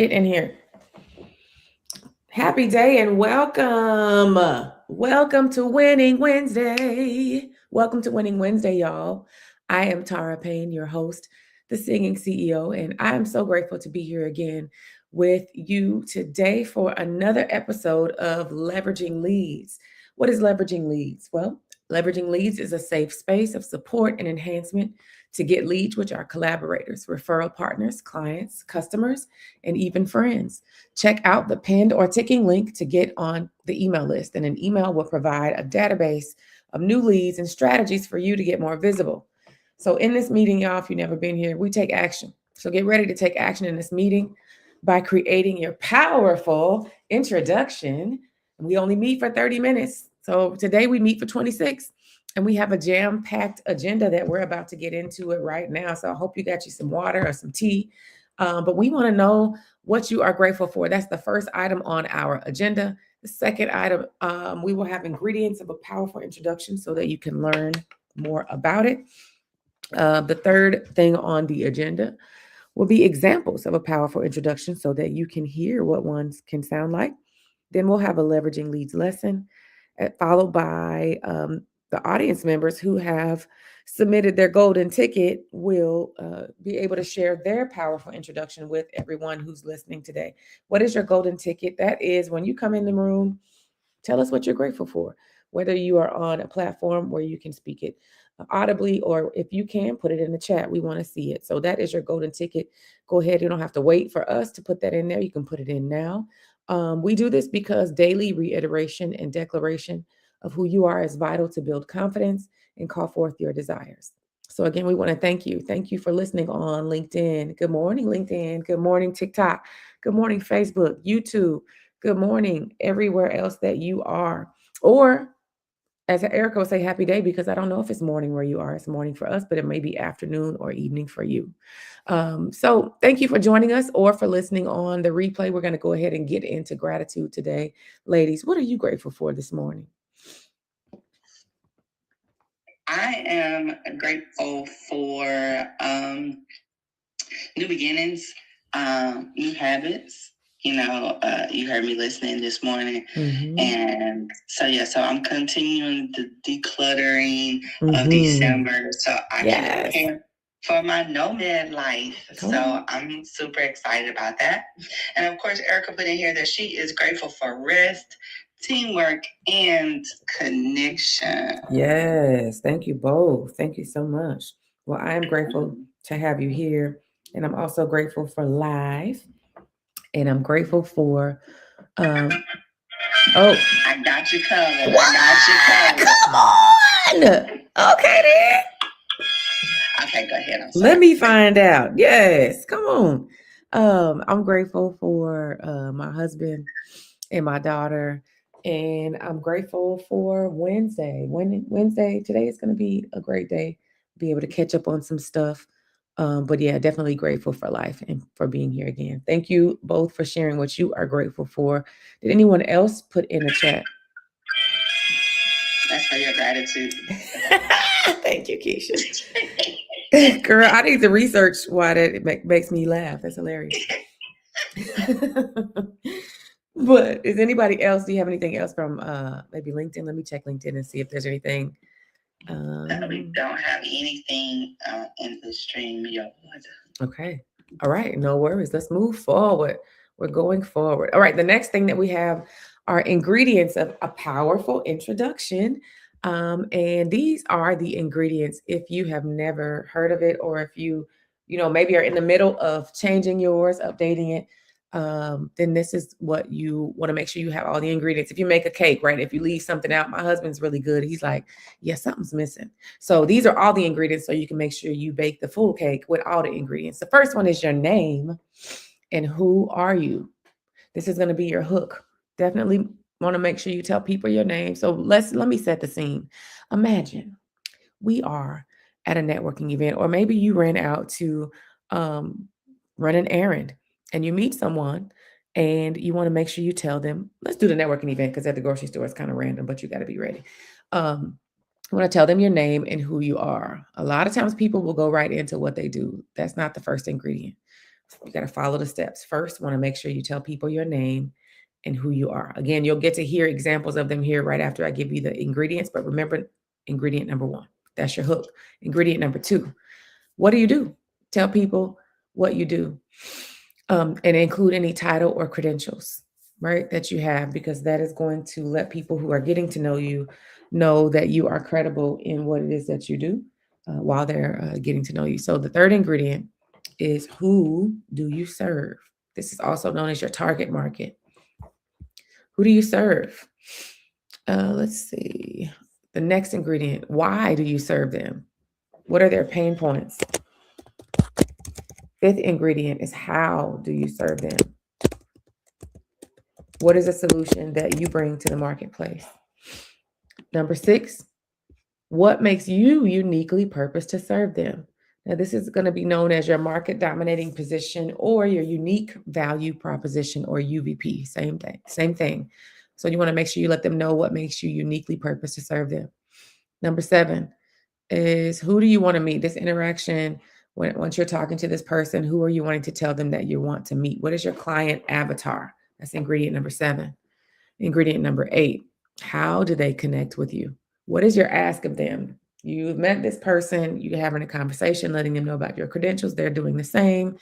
Get in here. Happy day and welcome. Welcome to Winning Wednesday. Welcome to Winning Wednesday, y'all. I am Tara Payne, your host, the singing CEO, and I am so grateful to be here again with you today for another episode of Leveraging Leads. What is leveraging leads? Well, leveraging leads is a safe space of support and enhancement to get leads, which are collaborators, referral partners, clients, customers, and even friends. Check out the pinned or ticking link to get on the email list, and an email will provide a database of new leads and strategies for you to get more visible. So, in this meeting, y'all, if you've never been here, we take action. So, get ready to take action in this meeting by creating your powerful introduction. And we only meet for 30 minutes. So, today we meet for 26. And we have a jam-packed agenda that we're about to get into it right now. So I hope you got you some water or some tea. But we want to know what you are grateful for. That's the first item on our agenda. The second item, we will have ingredients of a powerful introduction so that you can learn more about it. The third thing on the agenda will be examples of a powerful introduction so that you can hear what one can sound like. Then we'll have a leveraging leads lesson, followed by the audience members who have submitted their golden ticket will be able to share their powerful introduction with everyone who's listening today. What is your golden ticket? That is when you come in the room, tell us what you're grateful for, whether you are on a platform where you can speak it audibly, or if you can, put it in the chat. We want to see it. So that is your golden ticket. Go ahead. You don't have to wait for us to put that in there. You can put it in now. We do this because daily reiteration and declaration of who you are is vital to build confidence and call forth your desires. So again, we want to thank you. Thank you for listening on LinkedIn. Good morning, LinkedIn. Good morning, TikTok. Good morning, Facebook, YouTube. Good morning, everywhere else that you are. Or as Erica would say, happy day, because I don't know if it's morning where you are. It's morning for us, but it may be afternoon or evening for you. So thank you for joining us or for listening on the replay. We're going to go ahead and get into gratitude today. Ladies, what are you grateful for this morning? I am grateful for new beginnings, new habits. You heard me listening this morning. And so I'm continuing the decluttering of December so I can prepare for my nomad life. So I'm super excited about that. And of course, Erica put in here that she is grateful for rest, teamwork, and connection. Yes, thank you both. Thank you so much. Well, I am grateful to have you here. And I'm also grateful for live. And I'm grateful for I got you covered. What? I got you Come covered. on. Okay then. Okay, go ahead. Let me find out. Yes, come on. I'm grateful for my husband and my daughter, and I'm grateful for Wednesday. Wednesday today is going to be a great day. Be able to catch up on some stuff. But yeah, definitely grateful for life and for being here again. Thank you both for sharing what you are grateful for. Did anyone else put in the chat? That's for your gratitude. Thank you, Keisha. Girl, I need to research why that makes me laugh. That's hilarious. But is anybody else? Do you have anything else from maybe LinkedIn? Let me check LinkedIn and see if there's anything. We don't have anything in the stream yet. Okay. All right. No worries. Let's move forward. We're going forward. All right. The next thing that we have are ingredients of a powerful introduction. And these are the ingredients if you have never heard of it, or if maybe are in the middle of changing yours, updating it. Then this is what you want to make sure you have all the ingredients. If you make a cake, right? If you leave something out, my husband's really good. He's like, yeah, something's missing. So these are all the ingredients so you can make sure you bake the full cake with all the ingredients. The first one is your name and who are you? This is going to be your hook. Definitely want to make sure you tell people your name. So let me set the scene. Imagine we are at a networking event, or maybe you ran out to run an errand and you meet someone and you want to make sure you tell them, let's do the networking event because at the grocery store it's kind of random, but you got to be ready. You want to tell them your name and who you are. A lot of times people will go right into what they do. That's not the first ingredient. You got to follow the steps. First, want to make sure you tell people your name and who you are. Again, you'll get to hear examples of them here right after I give you the ingredients, but remember ingredient number 1. That's your hook. Ingredient number 2. What do you do? Tell people what you do. And include any title or credentials, right, that you have, because that is going to let people who are getting to know you know that you are credible in what it is that you do while they're getting to know you. So the third ingredient is, who do you serve? This is also known as your target market. Who do you serve? Let's see. The next ingredient, why do you serve them? What are their pain points? Fifth ingredient is, how do you serve them? What is a solution that you bring to the marketplace? Number 6, what makes you uniquely purposed to serve them? Now, this is going to be known as your market dominating position or your unique value proposition, or UVP. Same thing. So you want to make sure you let them know what makes you uniquely purposed to serve them. Number 7 is, who do you want to meet? This interaction, once you're talking to this person, who are you wanting to tell them that you want to meet? What is your client avatar? That's ingredient number 7. Ingredient number 8, how do they connect with you? What is your ask of them? You've met this person, you're having a conversation, letting them know about your credentials. They're doing the same.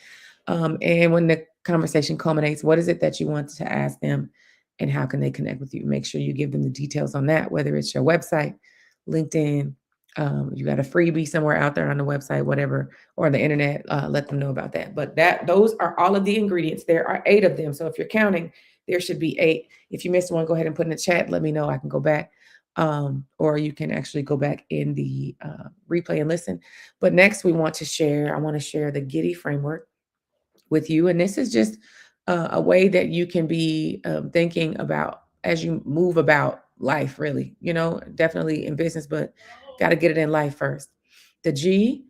And when the conversation culminates, what is it that you want to ask them, and how can they connect with you? Make sure you give them the details on that, whether it's your website, LinkedIn, you got a freebie somewhere out there on the website, whatever, or the internet, let them know about that. But those are all of the ingredients. There are 8 of them. So if you're counting, there should be 8. If you missed one, go ahead and put in the chat. Let me know. I can go back. Or you can actually go back in the replay and listen. But next, I want to share the Giddy framework with you. And this is just a way that you can be thinking about as you move about life, really, definitely in business, but got to get it in life first. The G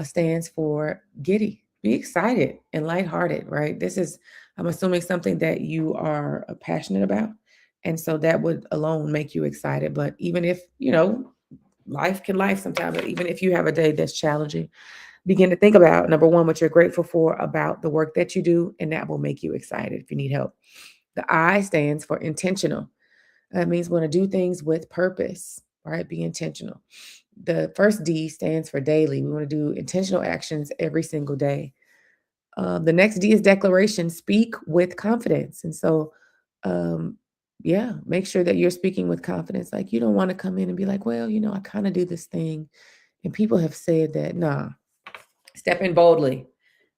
stands for giddy. Be excited and lighthearted, right? This is, I'm assuming, something that you are passionate about. And so that would alone make you excited. But even if, life can life sometimes, but even if you have a day that's challenging, begin to think about, number 1, what you're grateful for about the work that you do, and that will make you excited if you need help. The I stands for intentional. That means we want to do things with purpose, right? Be intentional. The first D stands for daily. We want to do intentional actions every single day. The next D is declaration. Speak with confidence. And so, make sure that you're speaking with confidence. Like, you don't want to come in and be like, well, I kind of do this thing, and people have said that. Nah, step in boldly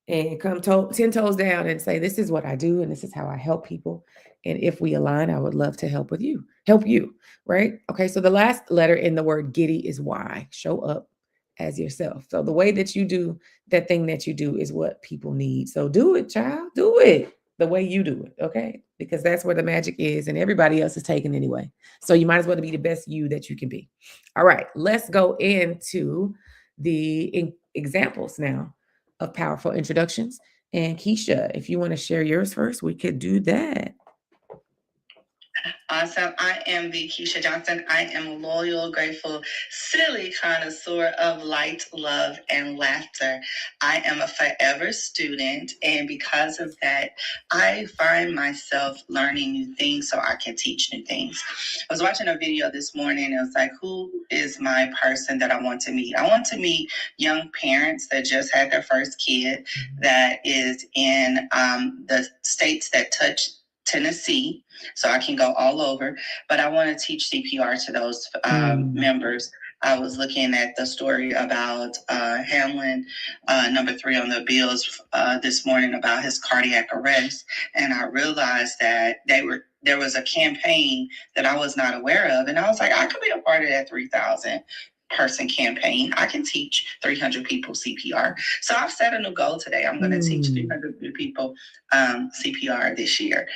and come 10 toes down and say, this is what I do and this is how I help people. And if we align, I would love to help you, right? Okay, so the last letter in the word giddy is Y. Show up as yourself. So the way that you do that thing that you do is what people need. So do it, child. Do it the way you do it, okay? Because that's where the magic is, and everybody else is taken anyway. So you might as well be the best you that you can be. All right, let's go into the examples now of powerful introductions. And Keisha, if you want to share yours first, we could do that. Awesome. I am the Keisha Johnson. I am loyal, grateful, silly connoisseur of light, love, and laughter. I am a forever student, and because of that, I find myself learning new things so I can teach new things. I was watching a video this morning, and it was like, who is my person that I want to meet? I want to meet young parents that just had their first kid that is in the states that touch Tennessee, so I can go all over, but I want to teach CPR to those members. I was looking at the story about Hamlin, number 3 on the bills this morning about his cardiac arrest, and I realized that there was a campaign that I was not aware of, and I was like, I could be a part of that 3,000 person campaign. I can teach 300 people CPR. So I've set a new goal today. I'm going to teach 300 people CPR this year,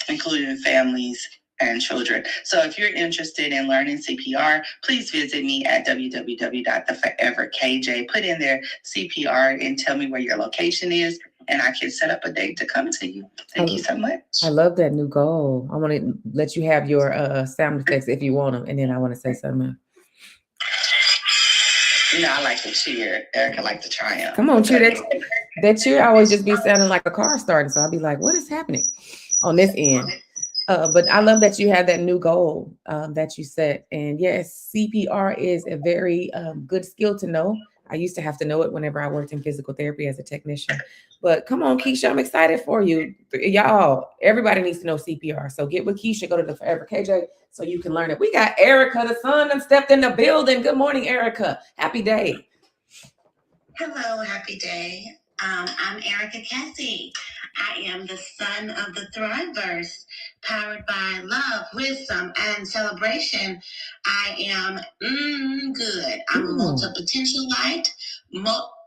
including families and children. So if you're interested in learning CPR, please visit me at www.theforeverkj. Put in there CPR and tell me where your location is, and I can set up a date to come to you. Thank you so much. I love that new goal. I want to let you have your sound effects if you want them, and then I want to say something. I like to cheer. Erica like to triumph. Come on, cheer. That cheer always just be sounding like a car starting. So I'll be like, what is happening on this end? But I love that you had that new goal that you set. And yes, CPR is a very good skill to know. I used to have to know it whenever I worked in physical therapy as a technician. But come on, Keisha, I'm excited for you. Y'all, everybody needs to know CPR. So get with Keisha, go to the Forever KJ so you can learn it. We got Erica, the sun, and stepped in the building. Good morning, Erica. Happy day. Hello, happy day. I'm Erica Cassie. I am the son of the Thriveverse, powered by love, wisdom, and celebration. I am good. I'm a multi-potential light,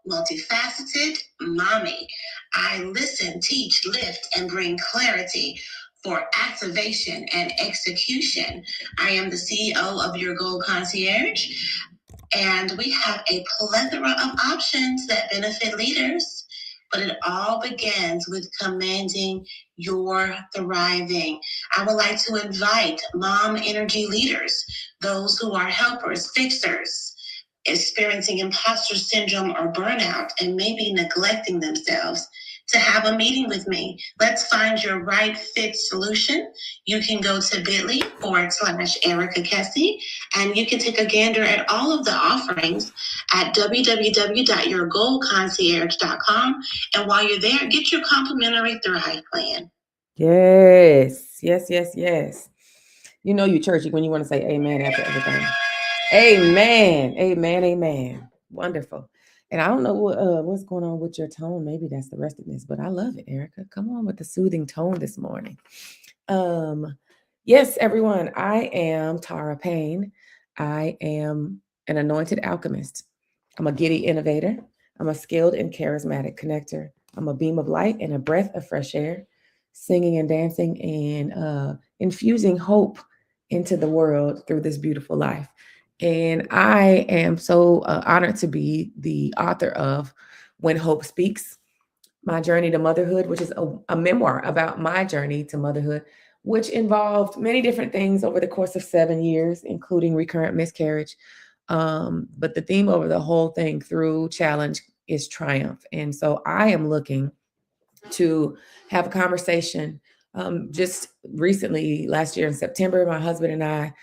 multifaceted mommy. I listen, teach, lift, and bring clarity for activation and execution. I am the CEO of Your Goal Concierge, and we have a plethora of options that benefit leaders, but it all begins with commanding your thriving. I would like to invite mom energy leaders, those who are helpers, fixers, experiencing imposter syndrome or burnout, and maybe neglecting themselves, to have a meeting with me. Let's find your right fit solution. You can go to bit.ly/Erica Kessie, and you can take a gander at all of the offerings at www.yourgoalconcierge.com. And while you're there, get your complimentary Thrive plan. Yes, yes, yes, yes. You know you churchy when you want to say amen after everything. Amen, amen, amen. Wonderful. And I don't know what's going on with your tone. Maybe that's the restiveness, but I love it, Erica. Come on with the soothing tone this morning. Yes, everyone. I am Tara Payne. I am an anointed alchemist. I'm a giddy innovator. I'm a skilled and charismatic connector. I'm a beam of light and a breath of fresh air, singing and dancing and infusing hope into the world through this beautiful life. And I am so honored to be the author of When Hope Speaks, My Journey to Motherhood, which is a memoir about my journey to motherhood, which involved many different things over the course of 7 years, including recurrent miscarriage. But the theme over the whole thing through challenge is triumph. And so I am looking to have a conversation. Just recently, last year in September, my husband and I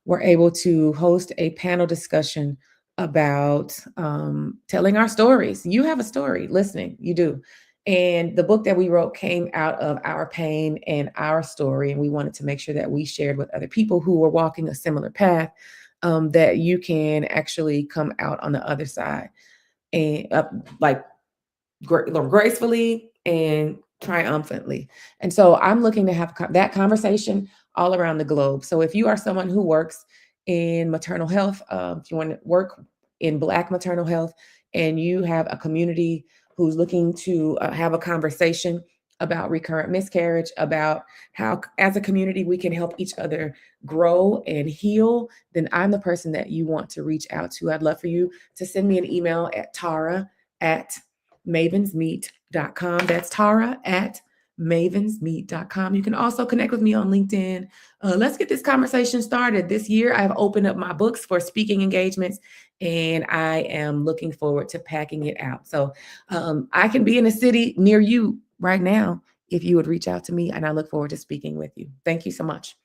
were able to host a panel discussion about telling our stories. You have a story, listening, you do. And the book that we wrote came out of our pain and our story. And we wanted to make sure that we shared with other people who were walking a similar path, that you can actually come out on the other side and gracefully and triumphantly. And so I'm looking to have that conversation all around the globe. So if you are someone who works in maternal health, if you want to work in Black maternal health, and you have a community who's looking to have a conversation about recurrent miscarriage, about how as a community we can help each other grow and heal, then I'm the person that you want to reach out to. I'd love for you to send me an email at tara@mavensmeet.com. That's tara@mavensmeet.com. You can also connect with me on LinkedIn. Let's get this conversation started. This year, I've opened up my books for speaking engagements, and I am looking forward to packing it out. So I can be in a city near you right now if you would reach out to me, and I look forward to speaking with you. Thank you so much.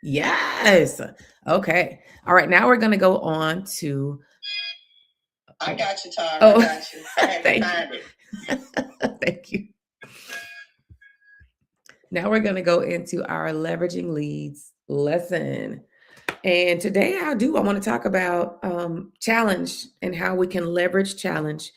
Yes. Okay. All right. Now we're going to go on to. I got you, Tara. Oh, I got you. Thank you. Thank you. Now we're going to go into our leveraging leads lesson. And today I want to talk about challenge and how we can leverage challenge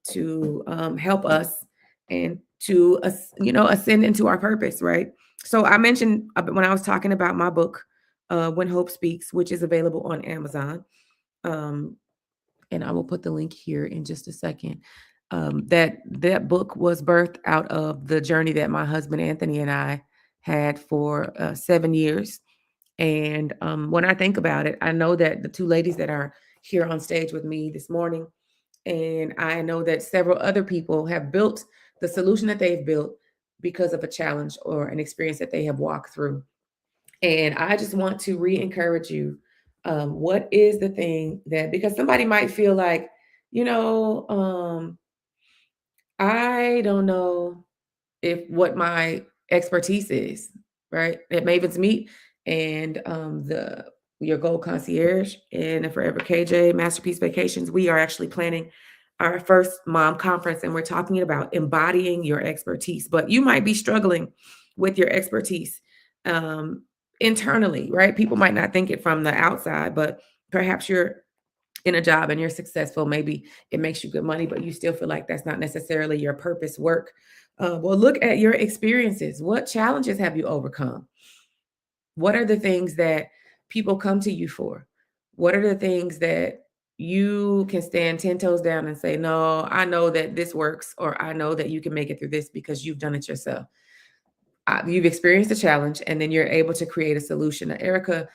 to help us and to ascend into our purpose, right? So I mentioned when I was talking about my book, When Hope Speaks, which is available on Amazon. And I will put the link here in just a second. That book was birthed out of the journey that my husband Anthony and I had for 7 years. And when I think about it, I know that the two ladies that are here on stage with me this morning, and I know that several other people have built the solution that they've built because of a challenge or an experience that they have walked through. And I just want to re-encourage you. What is the thing that, because somebody might feel like, you know, I don't know if what my expertise is, right? At Maven's Meet and the your Gold Concierge and Forever KJ Masterpiece Vacations, we are actually planning our first mom conference, and we're talking about embodying your expertise. But you might be struggling with your expertise um, internally, right? People might not think it from the outside, but perhaps you're in a job and you're successful. Maybe it makes you good money, but you still feel like that's not necessarily your purpose work. Well, look at your experiences. What challenges have you overcome? What are the things that people come to you for? What are the things that you can stand 10 toes down and say, no, I know that this works, or I know that you can make it through this because you've done it yourself. You've experienced a challenge, and then you're able to create a solution. Now, Erica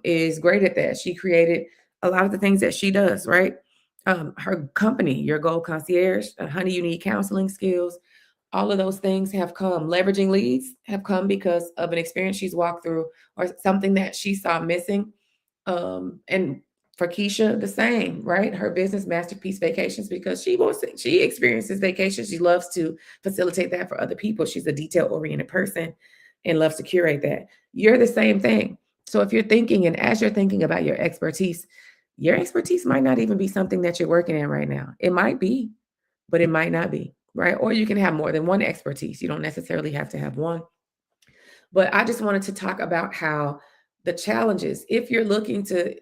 is great at that. She created a lot of the things that she does, right? Her company, Your Gold Concierge, Honey, you need counseling skills. All of those things have come. Leveraging leads have come because of an experience she's walked through or something that she saw missing. And for Keisha, the same, right? Her business Masterpiece Vacations, because she experiences vacations. She loves to facilitate that for other people. She's a detail-oriented person and loves to curate that. You're the same thing. So if you're thinking, and as you're thinking about your expertise might not even be something that you're working in right now. It might be, but it might not be, right? Or you can have more than one expertise. You don't necessarily have to have one. But I just wanted to talk about how the challenges, if you're looking to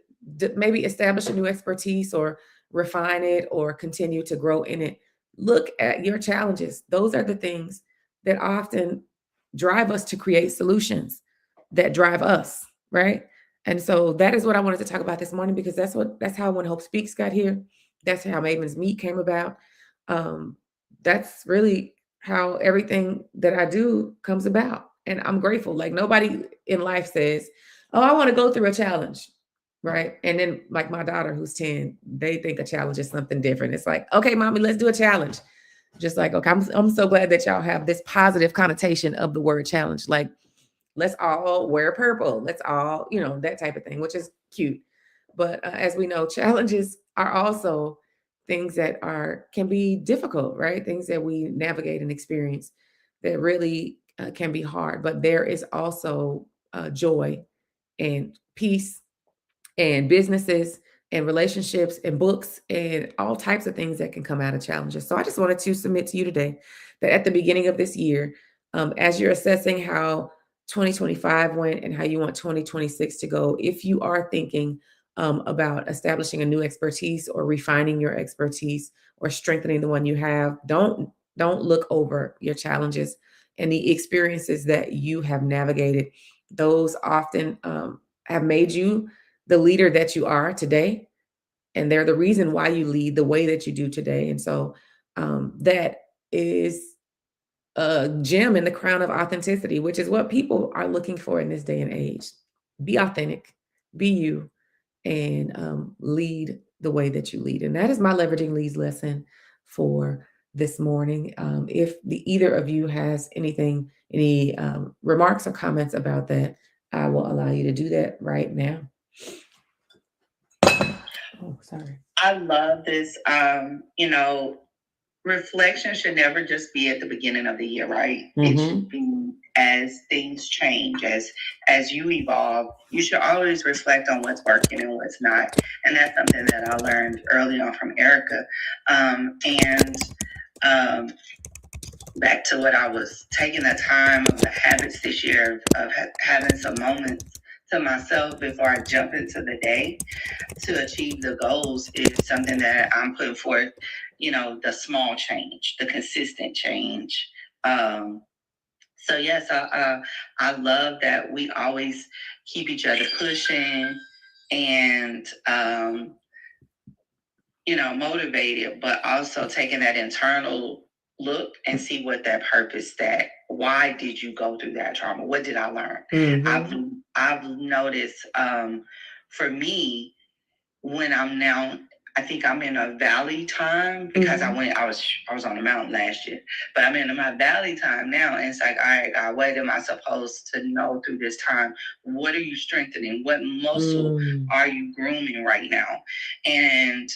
maybe establish a new expertise or refine it or continue to grow in it, look at your challenges. Those are the things that often drive us to create solutions that drive us, right? And so that is what I wanted to talk about this morning, because that's how When Hope Speaks got here. That's how Maven's Meet came about. Um, that's really how everything that I do comes about. And I'm grateful. Like, nobody in life says, oh, I want to go through a challenge. Right. And then, like, my daughter who's 10, they think a challenge is something different. It's like, okay, mommy, let's do a challenge. Just like, okay, I'm so glad that y'all have this positive connotation of the word challenge. Like, let's all wear purple. Let's all, that type of thing, which is cute. But as we know, challenges are also things that can be difficult, right? Things that we navigate and experience that really can be hard. But there is also joy and peace and businesses and relationships and books and all types of things that can come out of challenges. So I just wanted to submit to you today that at the beginning of this year, as you're assessing how 2025 went and how you want 2026 to go, if you are thinking about establishing a new expertise or refining your expertise or strengthening the one you have, don't look over your challenges and the experiences that you have navigated. Those often have made you the leader that you are today, and they're the reason why you lead the way that you do today. And so that is a gem in the crown of authenticity, which is what people are looking for in this day and age. Be authentic, be you, and lead the way that you lead. And that is my leveraging leads lesson for this morning. If either of you has any remarks or comments about that, I will allow you to do that right now. Oh, sorry. I love this. Reflection should never just be at the beginning of the year, right? It should be as things change, as you evolve. You should always reflect on what's working and what's not. And that's something that I learned early on from Erica. Back to what I was taking the time of the habits this year of having some moments to myself before I jump into the day to achieve the goals is something that I'm putting forth, the small change, the consistent change. So yes, I love that we always keep each other pushing and, motivated, but also taking that internal look and see what that purpose, that why did you go through that trauma? What did I learn? I've noticed for me, when I'm now I think I'm in a valley time because I was on the mountain last year, but I'm in my valley time now. And it's like, all right, God, what am I supposed to know through this time? What are you strengthening? What muscle are you grooming right now? And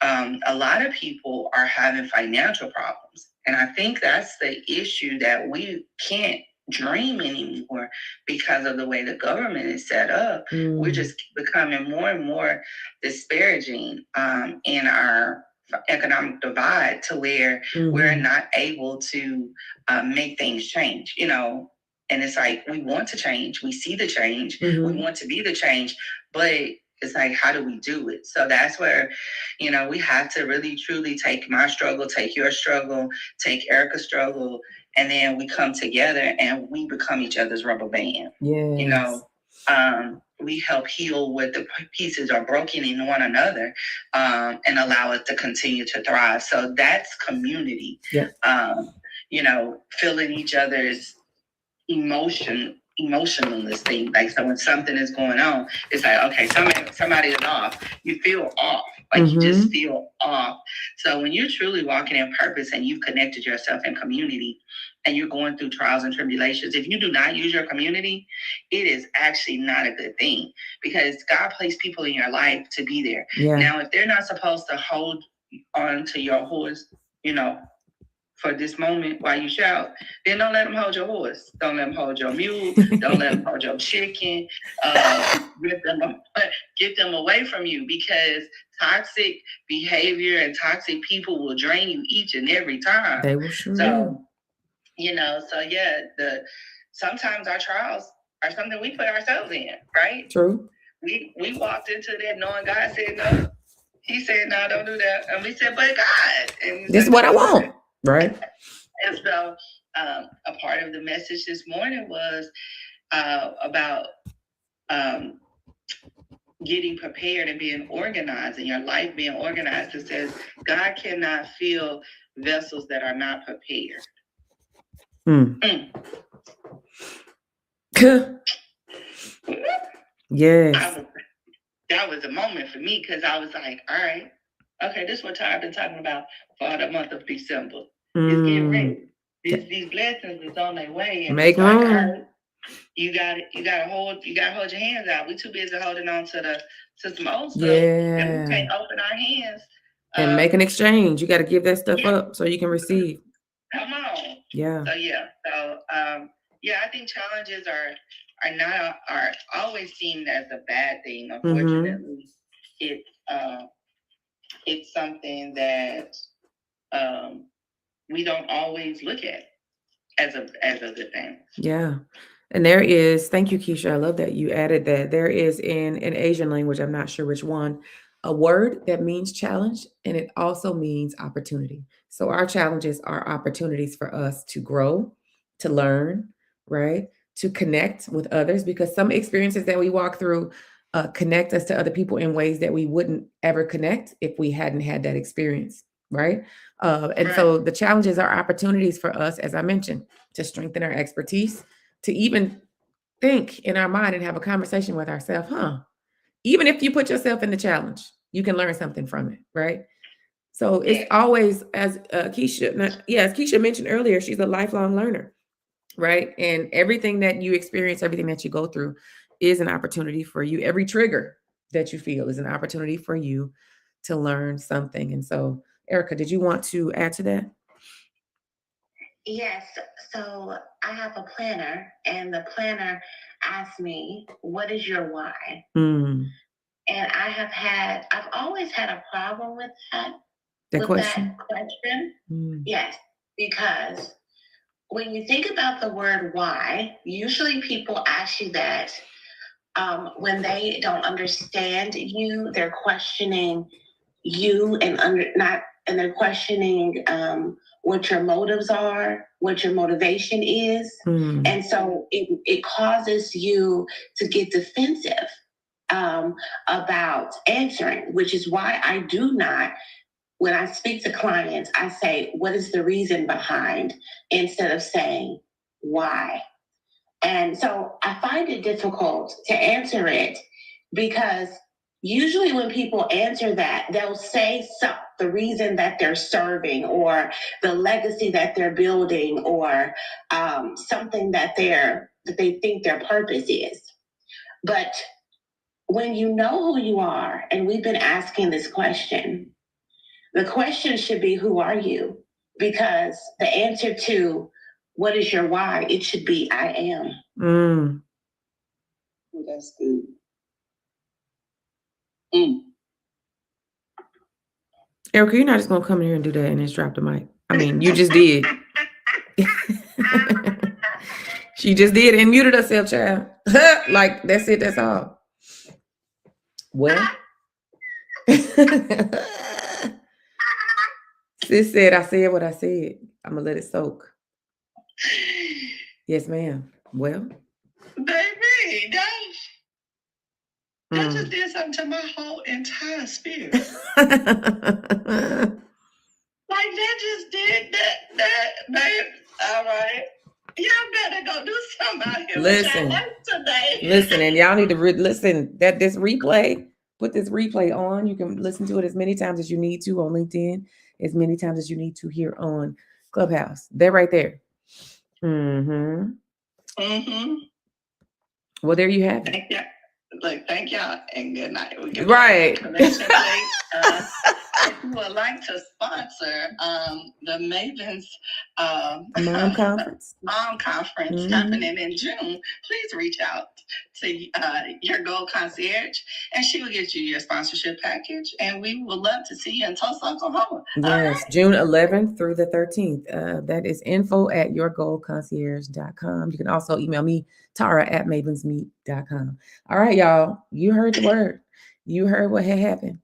a lot of people are having financial problems. And I think that's the issue, that we can't dream anymore because of the way the government is set up. We're just becoming more and more disparaging in our economic divide, to where we're not able to make things change, and it's like, we want to change, we see the change, we want to be the change, but it's like, how do we do it? So that's where, we have to really truly take my struggle, take your struggle, take Erica's struggle, and then we come together and we become each other's rubber band. Yes. We help heal what the pieces are broken in one another, and allow us to continue to thrive. So that's community. Yeah. Feeling each other's emotionalness thing. Like, so when something is going on, it's like, okay, somebody is off. You feel off. Like, you just feel off. So when you're truly walking in purpose and you've connected yourself in community, and you're going through trials and tribulations, if you do not use your community, it is actually not a good thing, because God placed people in your life to be there. Yeah. Now, if they're not supposed to hold on to your horse, for this moment while you shout, then don't let them hold your horse. Don't let them hold your mule. Don't let them hold your chicken. Get them away from you, because toxic behavior and toxic people will drain you each and every time. They will sure. Sometimes our trials are something we put ourselves in, right? True. We walked into that knowing God said no. He said, no, don't do that. And we said, but God. And this is what I want. Right. And so a part of the message this morning was about getting prepared and being organized, and your life being organized. It says God cannot fill vessels that are not prepared. Yes. That was a moment for me, because I was like, all right, okay, this is what I've been talking about for the month of December. It's getting ready. These blessings is on their way. And make room. Right, you gotta hold your hands out. We're too busy holding on to some old stuff. Yeah. And we can't open our hands. And make an exchange. You got to give that stuff up so you can receive. Come on. Yeah. So I think challenges are always seen as a bad thing. Unfortunately, it's something that we don't always look at as a good thing. Yeah. And there is, thank you, Keisha. I love that you added that. There is in an Asian language, I'm not sure which one, a word that means challenge, and it also means opportunity. So our challenges are opportunities for us to grow, to learn, right? To connect with others, because some experiences that we walk through connect us to other people in ways that we wouldn't ever connect if we hadn't had that experience, right? So the challenges are opportunities for us, as I mentioned, to strengthen our expertise, to even think in our mind and have a conversation with ourselves, even if you put yourself in the challenge, you can learn something from it, right? So it's always, as Keisha mentioned earlier, she's a lifelong learner, right? And everything that you experience, everything that you go through is an opportunity for you. Every trigger that you feel is an opportunity for you to learn something. And so, Erica, did you want to add to that? Yes. So I have a planner, and the planner asked me, what is your why? And I've always had a problem with that question. Yes, because when you think about the word why, usually people ask you that when they don't understand you, they're questioning you and they're questioning what your motives are, what your motivation is. And so it causes you to get defensive about answering, which is why I do not, when I speak to clients, I say, what is the reason behind, instead of saying why. And so I find it difficult to answer it, because usually when people answer that, they'll say the reason that they're serving or the legacy that they're building or something that they think their purpose is. But when you know who you are, and we've been asking this question, the question should be, who are you? Because the answer to what is your why, it should be, I am. Oh, that's good. Erica, you're not just going to come in here and do that and just drop the mic. I mean, you just did. She just did and muted herself, child. Like, that's it. That's all. Well. Sis said, I said what I said. I'm going to let it soak. Yes, ma'am. Well. Baby, that just did something to my whole entire spirit. Like that just did that, babe. All right. Y'all better go do something out here listen, with your life today. Listen, and y'all need to listen. That this replay, put this replay on. You can listen to it as many times as you need to on LinkedIn, as many times as you need to here on Clubhouse. They're right there. Well, there you have it. Thank you. Look, thank y'all and good night. Right. If you would like to sponsor the Mavens Mom Conference happening in June, please reach out to Your Goal Concierge, and she will get you your sponsorship package, and we would love to see you in Tulsa, Oklahoma. Yes, June 11th through the 13th. That is info@yourgoalconcierge.com. You can also email me, Tara@mavensmeet.com. All right, y'all. You heard the word. You heard what had happened.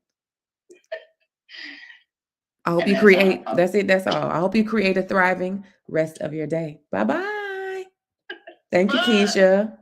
I hope you create. That's it. That's all. I hope you create a thriving rest of your day. Bye-bye. Thank you, Keisha.